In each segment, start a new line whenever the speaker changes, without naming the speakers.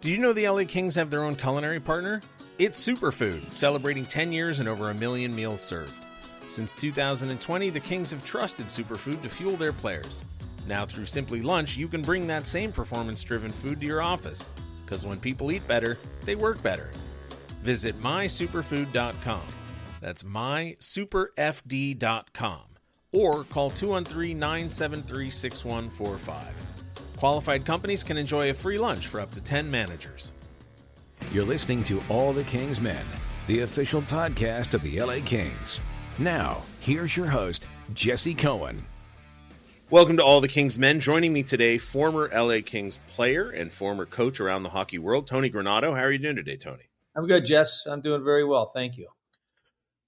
Did you know the LA Kings have their own culinary partner? It's Superfood, celebrating 10 years and over 1 million meals served. Since 2020, the Kings have trusted Superfood to fuel their players. Now through Simply Lunch, you can bring that same performance-driven food to your office. Because when people eat better, they work better. Visit mysuperfood.com. That's mysuperfd.com. Or call 213-973-6145. Qualified companies can enjoy a free lunch for up to 10 managers.
You're listening to All the Kings Men, the official podcast of the LA Kings. Now, here's your host, Jesse Cohen.
Welcome to All the Kings Men. Joining me today, former LA Kings player and former coach around the hockey world, Tony Granato. How are you doing today, Tony?
I'm good, Jess. I'm doing very well. Thank you.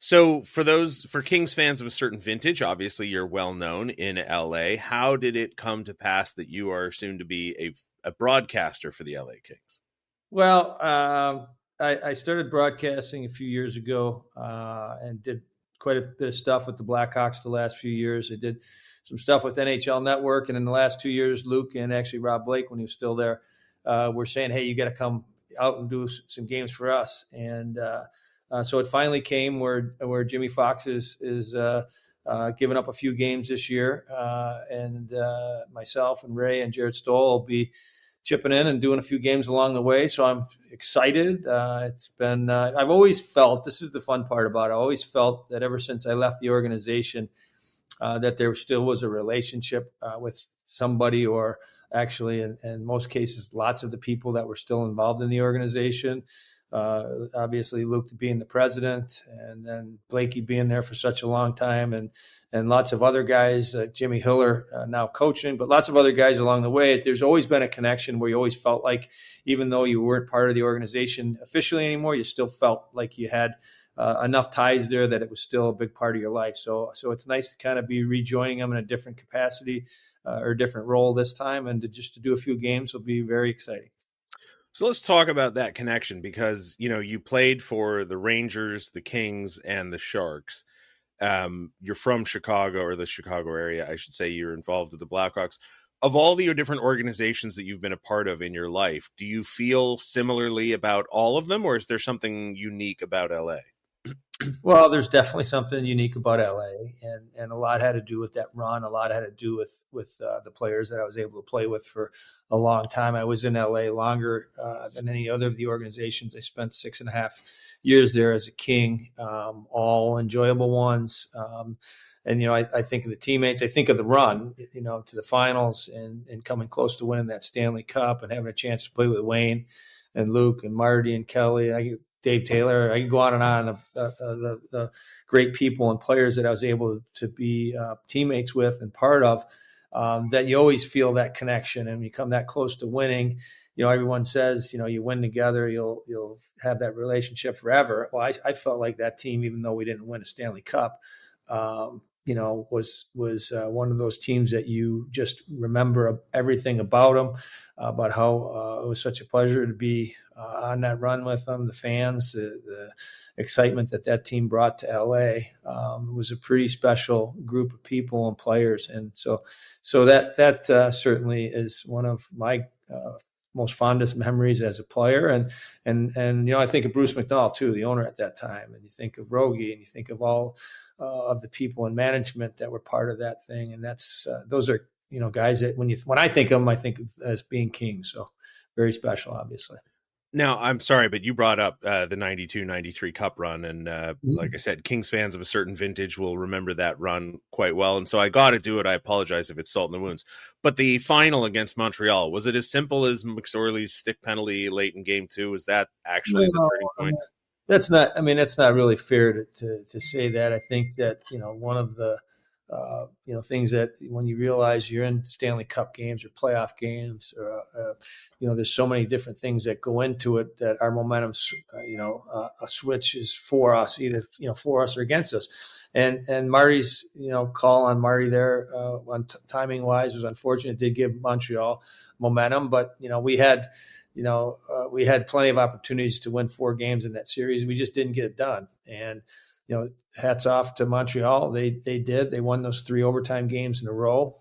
So for Kings fans of a certain vintage, obviously you're well known in LA. How did it come to pass that you are soon to be a broadcaster for the LA Kings?
Well, I started broadcasting a few years ago and did quite a bit of stuff with the Blackhawks the last few years. I did some stuff with NHL Network, and in the last 2 years, Luke and actually Rob Blake, when he was still there, were saying, "Hey, you got to come out and do some games for us." And so it finally came where Jimmy Fox is giving up a few games this year, and myself and Ray and Jared Stoll will be chipping in and doing a few games along the way. So I'm excited. It's been, I've always felt, this is the fun part about it, I always felt that ever since I left the organization, that there still was a relationship with somebody, or actually in most cases, lots of the people that were still involved in the organization. Obviously Luke being the president, and then Blakey being there for such a long time, and lots of other guys, Jimmy Hiller now coaching, but lots of other guys along the way. There's always been a connection where you always felt like, even though you weren't part of the organization officially anymore, you still felt like you had enough ties there that it was still a big part of your life. So it's nice to kind of be rejoining them in a different capacity or different role this time, and to do a few games will be very exciting.
So let's talk about that connection, because, you know, you played for the Rangers, the Kings, and the Sharks. You're from Chicago, or the Chicago area, I should say. You're involved with the Blackhawks. Of all the different organizations that you've been a part of in your life, do you feel similarly about all of them, or is there something unique about LA?
Well, there's definitely something unique about LA, and a lot had to do with that run. A lot had to do with the players that I was able to play with for a long time. I was in LA longer than any other of the organizations. I spent 6.5 years there as a King, all enjoyable ones. And, you know, I think of the teammates, I think of the run, you know, to the finals and coming close to winning that Stanley Cup and having a chance to play with Wayne and Luke and Marty and Kelly. Dave Taylor, I can go on and on of the great people and players that I was able to be teammates with and part of, that you always feel that connection. And when you come that close to winning, you know, everyone says, you know, you win together, you'll have that relationship forever. Well, I felt like that team, even though we didn't win a Stanley Cup, you know, was one of those teams that you just remember everything about them, about how it was such a pleasure to be on that run with them, the fans, the excitement that team brought to LA. It was a pretty special group of people and players. And so that certainly is one of my most fondest memories as a player. And you know, I think of Bruce McNall too, the owner at that time, and you think of Rogie, and you think of all of the people in management that were part of that thing. And that's those are, you know, guys that when I think of them, I think of as being Kings. So very special, obviously.
Now, I'm sorry, but you brought up the 92-93 Cup run, and like I said, Kings fans of a certain vintage will remember that run quite well, and so I got to do it. I apologize if it's salt in the wounds. But the final against Montreal, was it as simple as McSorley's stick penalty late in Game 2? Was that actually the turning point?
That's not really fair to say that. I think that, you know, one of the you know, things that when you realize you're in Stanley Cup games or playoff games, or you know, there's so many different things that go into it, that our momentum, you know, a switch is for us, either, you know, for us or against us. And Marty's, you know, call on Marty there on timing wise was unfortunate. It did give Montreal momentum, but you know, we had plenty of opportunities to win 4 games in that series. We just didn't get it done. And hats off to Montreal. They did. They won those 3 overtime games in a row.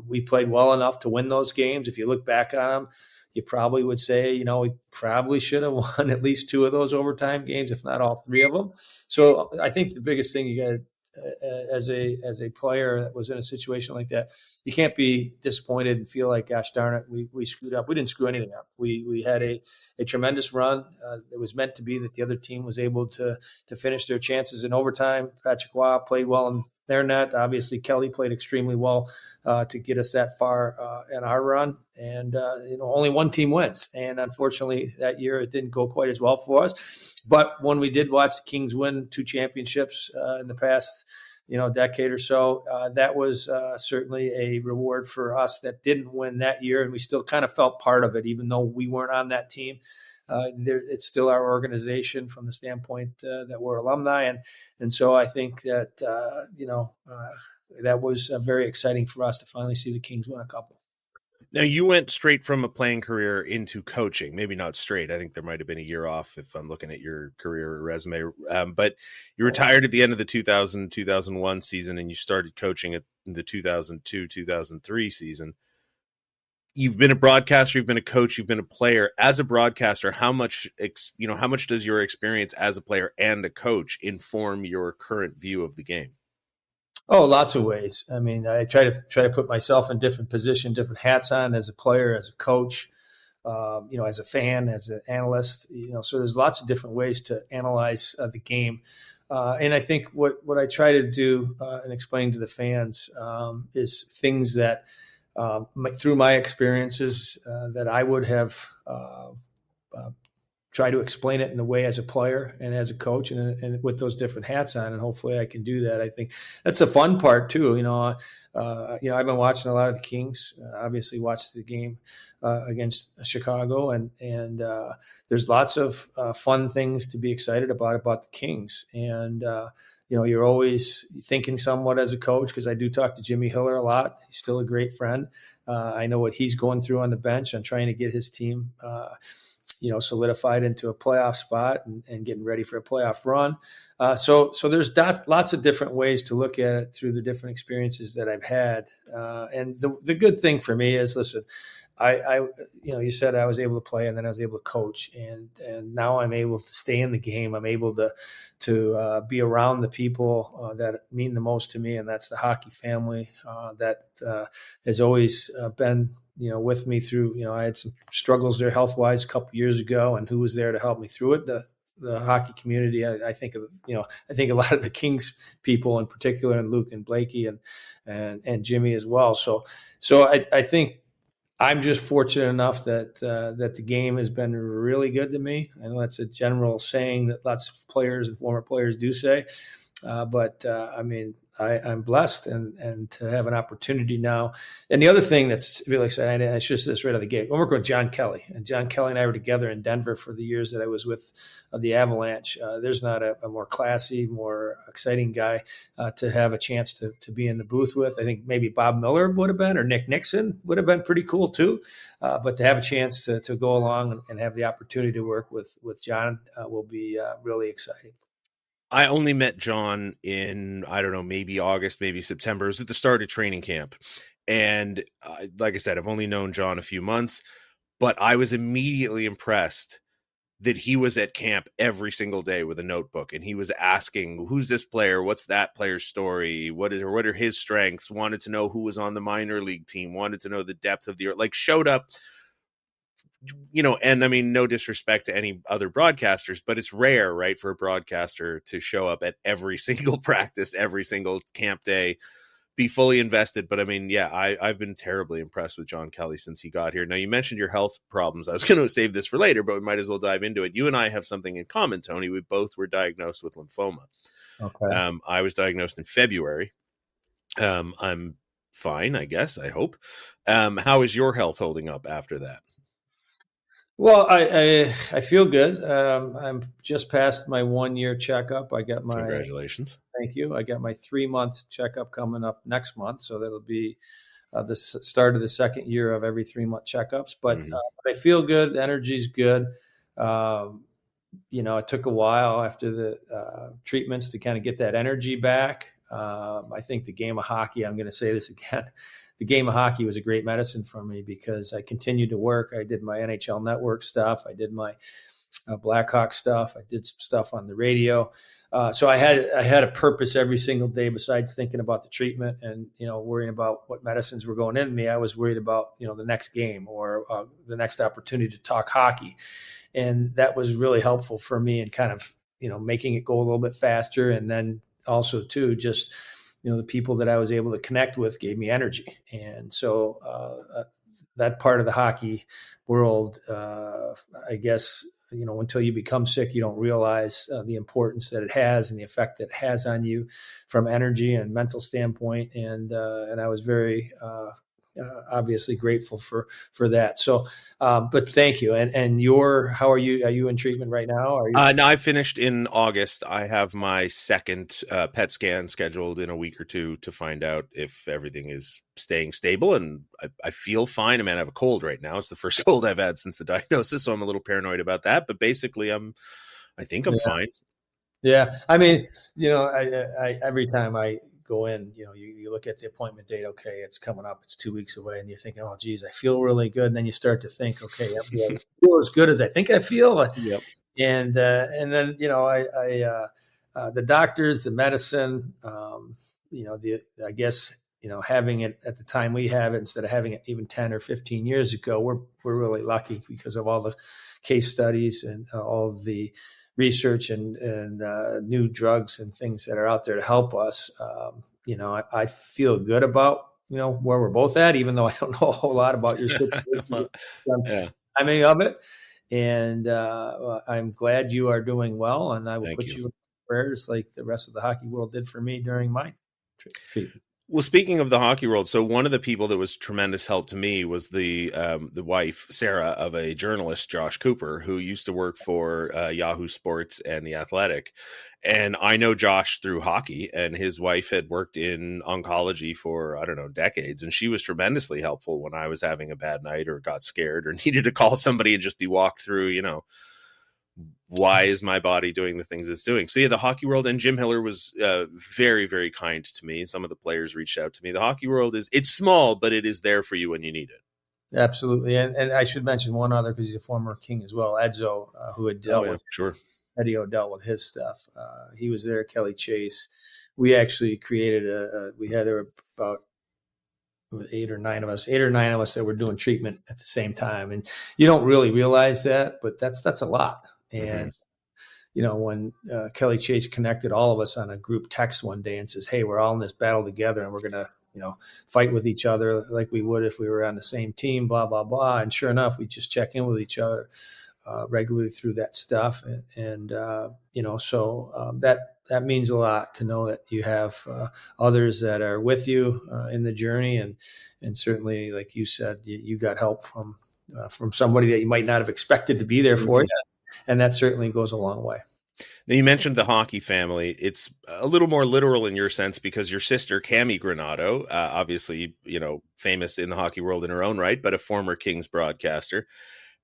We played well enough to win those games. If you look back on them, you probably would say, we probably should have won at least 2 of those overtime games, if not all 3 of them. So I think the biggest thing you got as a player that was in a situation like that, you can't be disappointed and feel like, gosh darn it, we screwed up. We didn't screw anything up. We had a tremendous run. It was meant to be that the other team was able to finish their chances in overtime. Patrick Waugh played well in their net. Obviously, Kelly played extremely well to get us that far in our run. And, only one team wins. And unfortunately, that year it didn't go quite as well for us. But when we did watch the Kings win 2 championships in the past, decade or so, that was certainly a reward for us that didn't win that year. And we still kind of felt part of it, even though we weren't on that team. It's still our organization from the standpoint that we're alumni. And so I think that, that was very exciting for us to finally see the Kings win a couple.
Now, you went straight from a playing career into coaching. Maybe not straight. I think there might have been a year off if I'm looking at your career resume. But you retired at the end of the 2000-2001 season, and you started coaching at the 2002-2003 season. You've been a broadcaster, you've been a coach, you've been a player. As a broadcaster, how much does your experience as a player and a coach inform your current view of the game?
Oh, lots of ways. I mean, I try to put myself in different positions, different hats on as a player, as a coach, as a fan, as an analyst. So there's lots of different ways to analyze the game. And I think what I try to do and explain to the fans is things that through my experiences that I would have try to explain it in a way as a player and as a coach and with those different hats on. And hopefully I can do that. I think that's the fun part too. I've been watching a lot of the Kings, obviously watched the game against Chicago and there's lots of fun things to be excited about the Kings. And, you're always thinking somewhat as a coach, because I do talk to Jimmy Hiller a lot. He's still a great friend. I know what he's going through on the bench and trying to get his team, solidified into a playoff spot and getting ready for a playoff run. So there's lots of different ways to look at it through the different experiences that I've had. And the good thing for me is, listen, you said I was able to play and then I was able to coach, and now I'm able to stay in the game. I'm able to be around the people that mean the most to me, and that's the hockey family that has always been with me through. I had some struggles there health wise a couple years ago, and who was there to help me through it? The hockey community. I think of I think a lot of the Kings people in particular, and Luke and Blakey and Jimmy as well. So I think I'm just fortunate enough that the game has been really good to me. I know that's a general saying that lots of players and former players do say, but I'm blessed and to have an opportunity now. And the other thing that's really exciting, I should say this right out of the gate, I'm working with John Kelly. And John Kelly and I were together in Denver for the years that I was with the Avalanche. There's not a more classy, more exciting guy to have a chance to be in the booth with. I think maybe Bob Miller would have been, or Nick Nixon would have been pretty cool too. But to have a chance to go along and have the opportunity to work with John will be really exciting.
I only met John in, I don't know, maybe August, maybe September. It was at the start of training camp. And like I said, I've only known John a few months, but I was immediately impressed that he was at camp every single day with a notebook. And he was asking, who's this player? What's that player's story? What are his strengths? Wanted to know who was on the minor league team, wanted to know the depth of showed up. And I mean, no disrespect to any other broadcasters, but it's rare, right, for a broadcaster to show up at every single practice, every single camp day, be fully invested. But I mean, yeah, I've been terribly impressed with John Kelly since he got here. Now, you mentioned your health problems. I was going to save this for later, but we might as well dive into it. You and I have something in common, Tony. We both were diagnosed with lymphoma.
Okay.
I was diagnosed in February. I'm fine, I guess, I hope. How is your health holding up after that?
Well, I feel good. I'm just past my 1-year checkup. I got my
Congratulations.
Thank you. I got my 3-month checkup coming up next month, so that'll be the start of the second year of every 3-month checkups. But I feel good. The energy's good. it took a while after the treatments to kind of get that energy back. I think the game of hockey, I'm going to say this again, the game of hockey was a great medicine for me because I continued to work. I did my NHL Network stuff. I did my Blackhawk stuff. I did some stuff on the radio. So I had a purpose every single day besides thinking about the treatment and, worrying about what medicines were going in me. I was worried about, the next game or the next opportunity to talk hockey. And that was really helpful for me in kind of, making it go a little bit faster. And then also too, just, the people that I was able to connect with gave me energy. And so that part of the hockey world, I guess, until you become sick, you don't realize the importance that it has and the effect that it has on you from energy and mental standpoint. And I was very obviously grateful for that. So, but thank you. And how are you? Are you in treatment right now? Are you?
No, I finished in August. I have my second PET scan scheduled in a week or two to find out if everything is staying stable. And I feel fine. I mean, I have a cold right now. It's the first cold I've had since the diagnosis, so I'm a little paranoid about that. But basically, I think I'm fine.
Yeah, I mean, I every time I go in, you look at the appointment date. Okay, it's coming up. It's 2 weeks away, and you're thinking, oh, geez, I feel really good. And then you start to think, okay, I feel as good as I think I feel.
Yep.
And then the doctors, the medicine, I guess having it at the time we have it instead of having it even 10 or 15 years ago, we're really lucky because of all the case studies and all of the research and new drugs and things that are out there to help us. I feel good about, where we're both at, even though I don't know a whole lot about your situation, timing of it. And I'm glad you are doing well. And I will put you in prayers like the rest of the hockey world did for me during my treatment.
Well, speaking of the hockey world, so one of the people that was tremendous help to me was the wife, Sarah, of a journalist, Josh Cooper, who used to work for Yahoo Sports and The Athletic. And I know Josh through hockey, and his wife had worked in oncology for, I don't know, decades. And she was tremendously helpful when I was having a bad night or got scared or needed to call somebody and just be walked through, why is my body doing the things it's doing? So yeah, the hockey world, and Jim Hiller was very, very kind to me. Some of the players reached out to me. The hockey world it's small, but it is there for you when you need it.
Absolutely. And I should mention one other, because he's a former King as well, Edzo, who had dealt with,
sure.
Eddie dealt with his stuff. He was there, Kelly Chase. We actually created there were about 8 or 9 of us that were doing treatment at the same time. And you don't really realize that, but that's a lot. And, when Kelly Chase connected all of us on a group text one day and says, hey, we're all in this battle together and we're going to, fight with each other like we would if we were on the same team, blah, blah, blah. And sure enough, we just check in with each other regularly through that stuff. And so that means a lot to know that you have others that are with you in the journey. And certainly, like you said, you got help from somebody that you might not have expected to be there for you. And that certainly goes a long way.
Now, you mentioned the hockey family. It's a little more literal in your sense because your sister, Tony Granato, obviously, famous in the hockey world in her own right, but a former Kings broadcaster.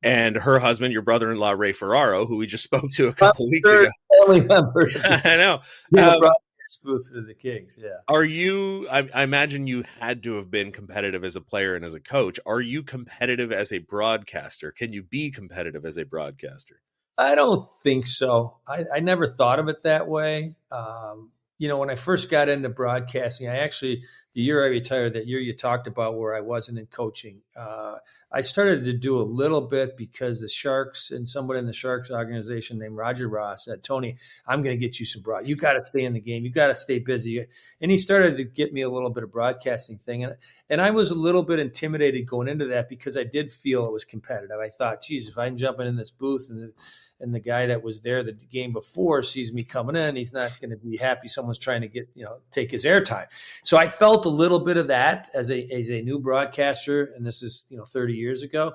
And her husband, your brother-in-law, Ray Ferraro, who we just spoke to a couple weeks ago.
Family member.
I know.
Broadcast booth for the Kings, yeah.
Are you, I imagine you had to have been competitive as a player and as a coach. Are you competitive as a broadcaster? Can you be competitive as a broadcaster?
I don't think so. I never thought of it that way. When I first got into broadcasting, the year I retired, that year you talked about where I wasn't in coaching, I started to do a little bit because the Sharks and somebody in the Sharks organization named Roger Ross said, Tony, I'm going to get you some you got to stay in the game. You got to stay busy. And he started to get me a little bit of broadcasting thing. And I was a little bit intimidated going into that because I did feel it was competitive. I thought, geez, if I'm jumping in this booth and the guy that was there the game before sees me coming in, he's not going to be happy someone's trying to get, take his airtime. So I felt a little bit of that as a new broadcaster, and this is, 30 years ago.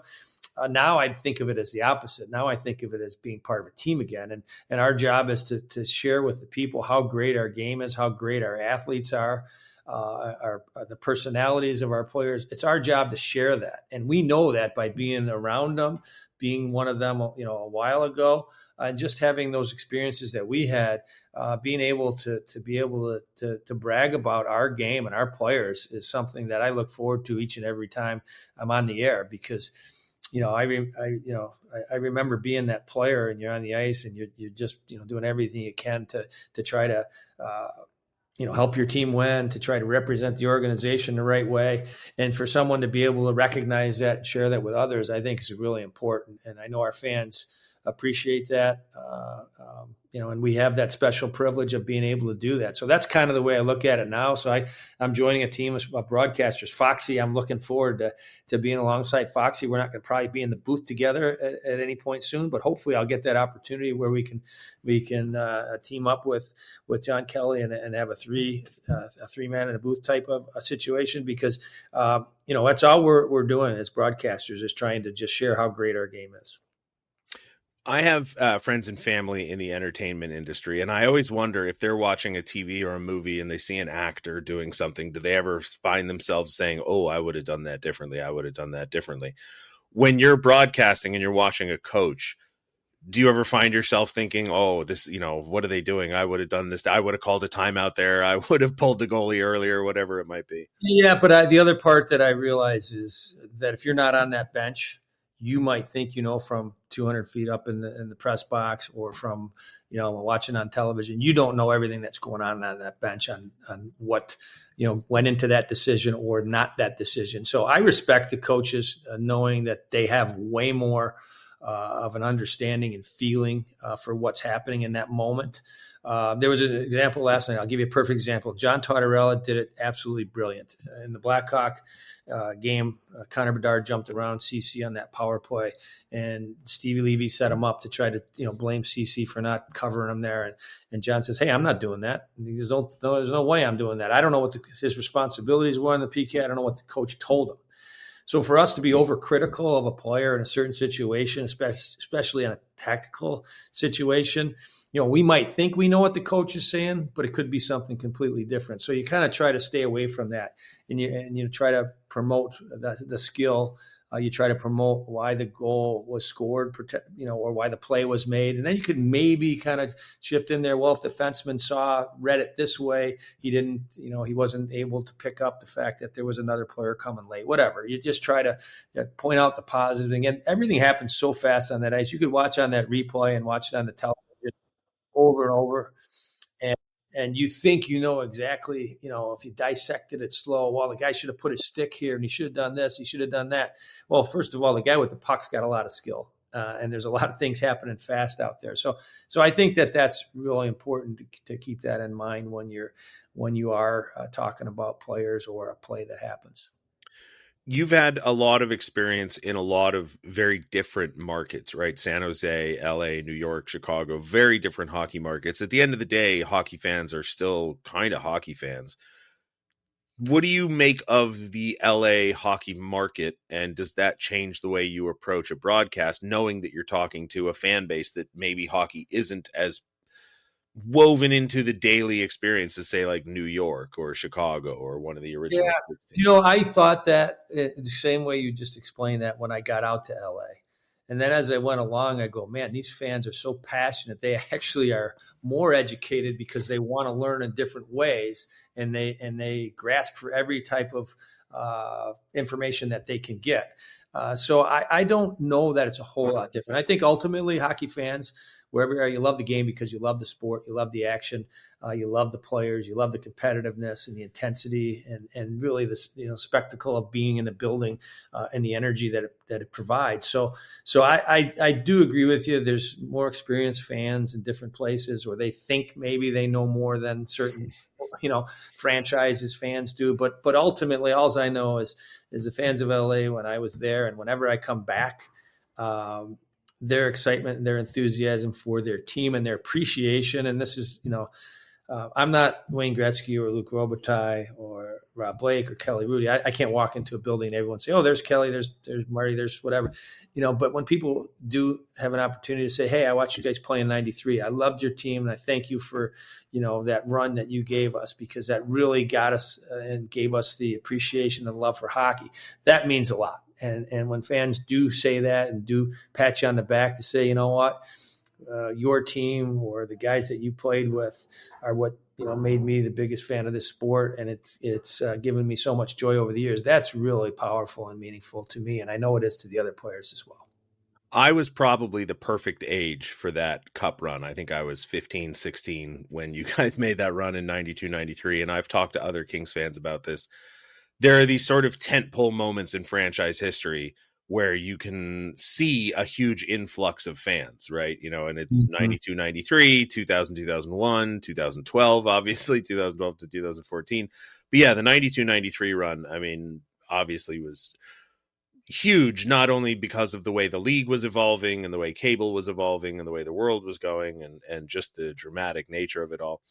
Now I think of it as the opposite. Now I think of it as being part of a team again. And our job is to share with the people how great our game is, how great our athletes are, the personalities of our players. It's our job to share that. And we know that by being around them, being one of them, a while ago, and just having those experiences that we had, being able to brag about our game and our players is something that I look forward to each and every time I'm on the air, because I remember being that player, and you're on the ice and you're just doing everything you can to try to help your team win, to try to represent the organization the right way. And for someone to be able to recognize that and share that with others, I think is really important. And I know our fans appreciate that, and we have that special privilege of being able to do that. So that's kind of the way I look at it now. So I'm joining a team of broadcasters. Foxy, I'm looking forward to being alongside Foxy. We're not going to probably be in the booth together at any point soon, but hopefully I'll get that opportunity where we can team up with John Kelly and have a three man in a booth type of a situation, because that's all we're doing as broadcasters, is trying to just share how great our game is.
I have friends and family in the entertainment industry, and I always wonder if they're watching a TV or a movie and they see an actor doing something, do they ever find themselves saying, oh, I would have done that differently. I would have done that differently. When you're broadcasting and you're watching a coach, do you ever find yourself thinking, oh, this, what are they doing? I would have done this. I would have called a timeout there. I would have pulled the goalie earlier, whatever it might be.
Yeah, but the other part that I realize is that if you're not on that bench, you might think, from 200 feet up in the press box, or from, watching on television, you don't know everything that's going on that bench on what, went into that decision or not that decision. So I respect the coaches, knowing that they have way more of an understanding and feeling for what's happening in that moment. There was an example last night. I'll give you a perfect example. John Tortorella did it absolutely brilliant. In the Blackhawk game, Connor Bedard jumped around CC on that power play, and Stevie Levy set him up to try to blame CC for not covering him there. And John says, hey, I'm not doing that. There's no way I'm doing that. I don't know what his responsibilities were on the PK. I don't know what the coach told him. So for us to be overcritical of a player in a certain situation, especially in a tactical situation, we might think we know what the coach is saying, but it could be something completely different. So you kind of try to stay away from that, and you try to promote the skill. You try to promote why the goal was scored, or why the play was made. And then you could maybe kind of shift in there. Well, if the defenseman read it this way, he wasn't able to pick up the fact that there was another player coming late, whatever. You just try to point out the positives. Again, everything happens so fast on that ice. You could watch on that replay and watch it on the television over and over. And you think exactly, if you dissected it slow, well, the guy should have put his stick here and he should have done this, he should have done that. Well, first of all, the guy with the puck's got a lot of skill, and there's a lot of things happening fast out there. So I think that's really important to keep that in mind when you are talking about players or a play that happens.
You've had a lot of experience in a lot of very different markets, right? San Jose, LA, New York, Chicago, very different hockey markets. At the end of the day, hockey fans are still kind of hockey fans. What do you make of the LA hockey market, and does that change the way you approach a broadcast, knowing that you're talking to a fan base that maybe hockey isn't as woven into the daily experience as, say, like New York or Chicago or one of the original?
Yeah. I thought that the same way you just explained that when I got out to LA. And then as I went along, I go, man, these fans are so passionate. They actually are more educated because they want to learn in different ways, and they grasp for every type of information that they can get. So I don't know that it's a whole lot different. I think ultimately hockey fans, wherever you are, you love the game because you love the sport, you love the action, you love the players, you love the competitiveness and the intensity, and really the spectacle of being in the building and the energy that it provides. So I do agree with you. There's more experienced fans in different places, or they think maybe they know more than certain franchises fans do. But ultimately, all I know is the fans of LA when I was there, and whenever I come back. Their excitement and their enthusiasm for their team and their appreciation. And this is, I'm not Wayne Gretzky or Luc Robitaille or Rob Blake or Kelly Rudy. I can't walk into a building and everyone say, "Oh, there's Kelly, there's Marty, there's whatever," But when people do have an opportunity to say, "Hey, I watched you guys play in '93. I loved your team, and I thank you for that run that you gave us, because that really got us and gave us the appreciation and love for hockey." That means a lot. And when fans do say that and do pat you on the back to say, "You know what? Your team or the guys that you played with are what made me the biggest fan of this sport, and it's given me so much joy over the years." That's really powerful and meaningful to me, and I know it is to the other players as well.
I was probably the perfect age for that cup run. I think I was 15, 16 when you guys made that run in 92, 93, and I've talked to other Kings fans about this. There are these sort of tentpole moments in franchise history where you can see a huge influx of fans, right? And it's 92, 93, 2000, 2001, 2012, obviously 2012 to 2014. But yeah, the 92, 93 run, obviously was huge, not only because of the way the league was evolving and the way cable was evolving and the way the world was going and just the dramatic nature of it all.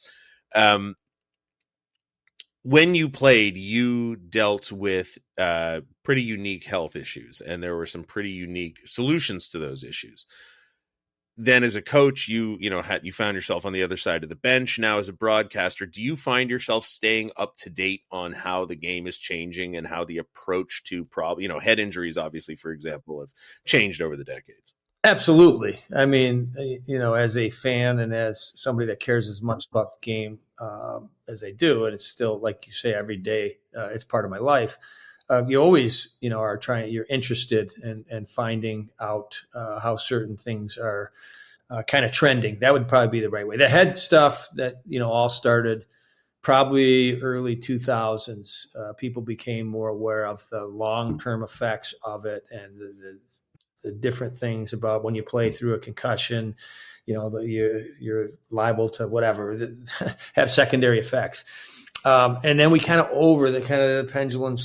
When you played, you dealt with pretty unique health issues, and there were some pretty unique solutions to those issues. Then as a coach, you found yourself on the other side of the bench. Now as a broadcaster, do you find yourself staying up to date on how the game is changing and how the approach to head injuries, obviously, for example, have changed over the decades?
Absolutely. As a fan and as somebody that cares as much about the game as I do, and it's still, like you say, every day, it's part of my life. You always, you're interested in finding out how certain things are kind of trending. That would probably be the right way. The head stuff that, all started probably early 2000s. People became more aware of the long-term effects of it and the different things about when you play through a concussion, you're liable to whatever, have secondary effects. And then we kind of the pendulum,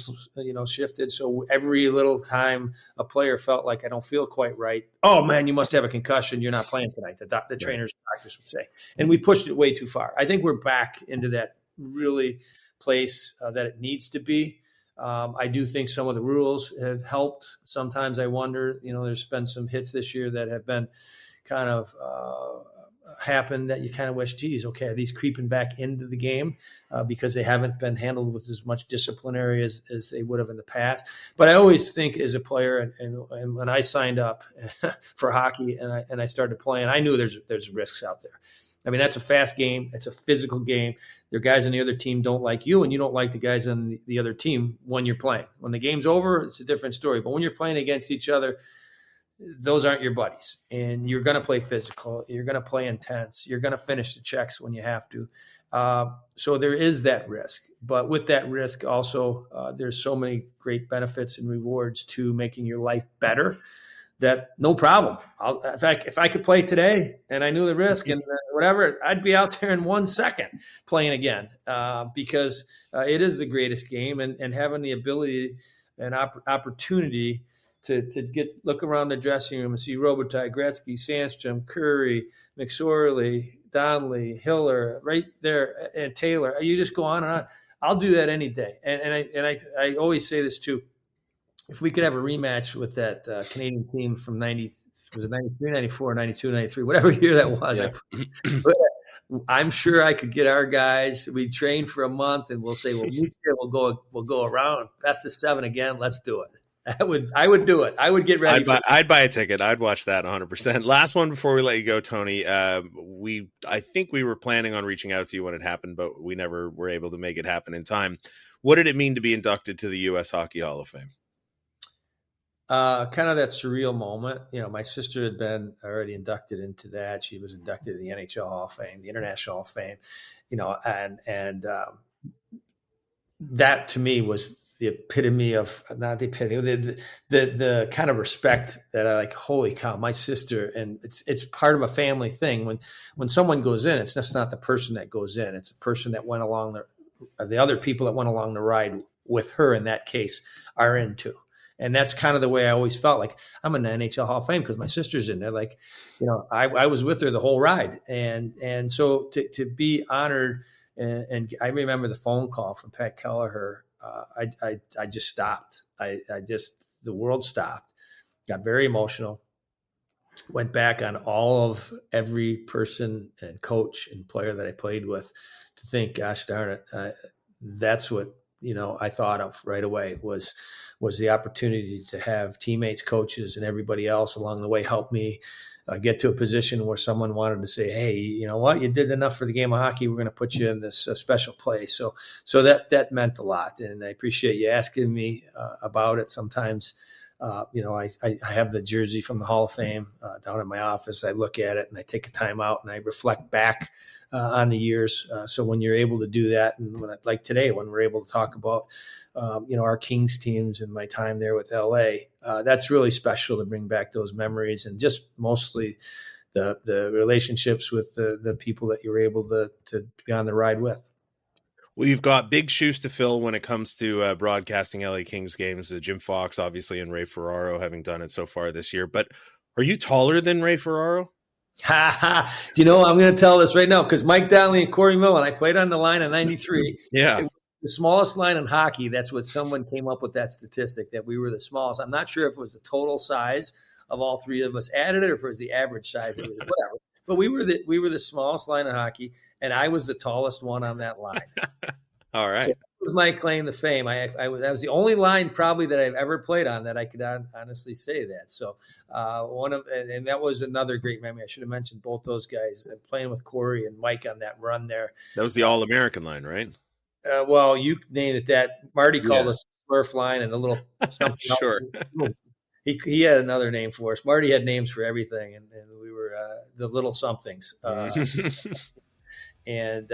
shifted. So every little time a player felt like, "I don't feel quite right. Oh man, you must have a concussion. You're not playing tonight." The trainers, doctors would say, and we pushed it way too far. I think we're back into that really place that it needs to be. I do think some of the rules have helped. Sometimes I wonder, there's been some hits this year that have been kind of happened that you kind of wish, geez, okay, are these creeping back into the game because they haven't been handled with as much disciplinary as they would have in the past. But I always think as a player, and when I signed up for hockey and I started playing, I knew there's risks out there. That's a fast game. It's a physical game. There are guys on the other team don't like you, and you don't like the guys on the other team when you're playing. When the game's over, it's a different story. But when you're playing against each other, those aren't your buddies. And you're going to play physical. You're going to play intense. You're going to finish the checks when you have to. So there is that risk. But with that risk also, there's so many great benefits and rewards to making your life better. That no problem. In fact, if I could play today and I knew the risk and whatever, I'd be out there in 1 second playing again because it is the greatest game, and having the ability and opportunity to look around the dressing room and see Robitaille, Gretzky, Sandstrom, Curry, McSorley, Donnelly, Hiller right there, and Taylor. You just go on and on. I'll do that any day. And I always say this too. If we could have a rematch with that Canadian team from 90, was it 93, 94, 92, 93, whatever year that was, yeah. I'm sure I could get our guys. We train for a month and we'll say, well, we'll go around. That's the 7 again. Let's do it. I would do it. I would get ready.
I'd buy a ticket. I'd watch that 100%. Last one before we let you go, Tony. I think we were planning on reaching out to you when it happened, but we never were able to make it happen in time. What did it mean to be inducted to the U.S. Hockey Hall of Fame?
Kind of that surreal moment. My sister had been already inducted into that. She was inducted to the NHL Hall of Fame, the International Hall of Fame, and that to me was the epitome of, not the epitome, the kind of respect that I like, holy cow, my sister. And it's part of a family thing. When someone goes in, it's just not the person that goes in. It's the person that went along the other people that went along the ride with her in that case are in too. And that's kind of the way I always felt. Like, I'm in the NHL Hall of Fame because my sister's in there. Like, I was with her the whole ride. And so to be honored, and I remember the phone call from Pat Kelleher. I just stopped. The world stopped, got very emotional, went back on every person and coach and player that I played with to think, gosh darn it, that's what, I thought of right away was the opportunity to have teammates, coaches, and everybody else along the way help me get to a position where someone wanted to say, hey, you know what, you did enough for the game of hockey. We're going to put you in this special place. So that meant a lot. And I appreciate you asking me about it. Sometimes, I have the jersey from the Hall of Fame down in my office. I look at it and I take a time out and I reflect back on the years. So when you're able to do that, and like today, when we're able to talk about, our Kings teams and my time there with LA, that's really special to bring back those memories, and just mostly the relationships with the people that you're able to be on the ride with.
Well, you've got big shoes to fill when it comes to broadcasting LA Kings games. Jim Fox, obviously, and Ray Ferraro having done it so far this year. But are you taller than Ray Ferraro?
Do you know, I'm going to tell this right now, because Mike Donnelly and Corey Millen, I played on the line in 93.
Yeah.
It was the smallest line in hockey. That's what someone came up with, that statistic, that we were the smallest. I'm not sure if it was the total size of all three of us added it, or if it was the average size. It was whatever. But we were the smallest line in hockey, and I was the tallest one on that line.
All right.
So that was my claim to fame. That was the only line probably that I've ever played on that I could honestly say that. So and that was another great memory. I should have mentioned both those guys, playing with Corey and Mike on that run there.
That was the All-American line, right?
Well, you named it that. Marty called us Smurf line, and the little something
Sure.
else. He had another name for us. Marty had names for everything, and we were the little somethings. And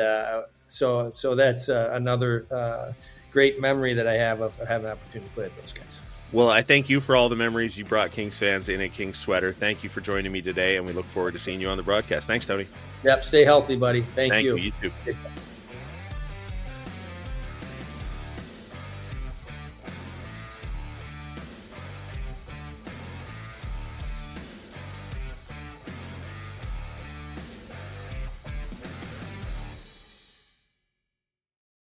so that's another great memory that I have of having an opportunity to play with those guys.
Well, I thank you for all the memories you brought Kings fans in a Kings sweater. Thank you for joining me today, and we look forward to seeing you on the broadcast. Thanks, Tony.
Yep, stay healthy, buddy. Thank you.
You too.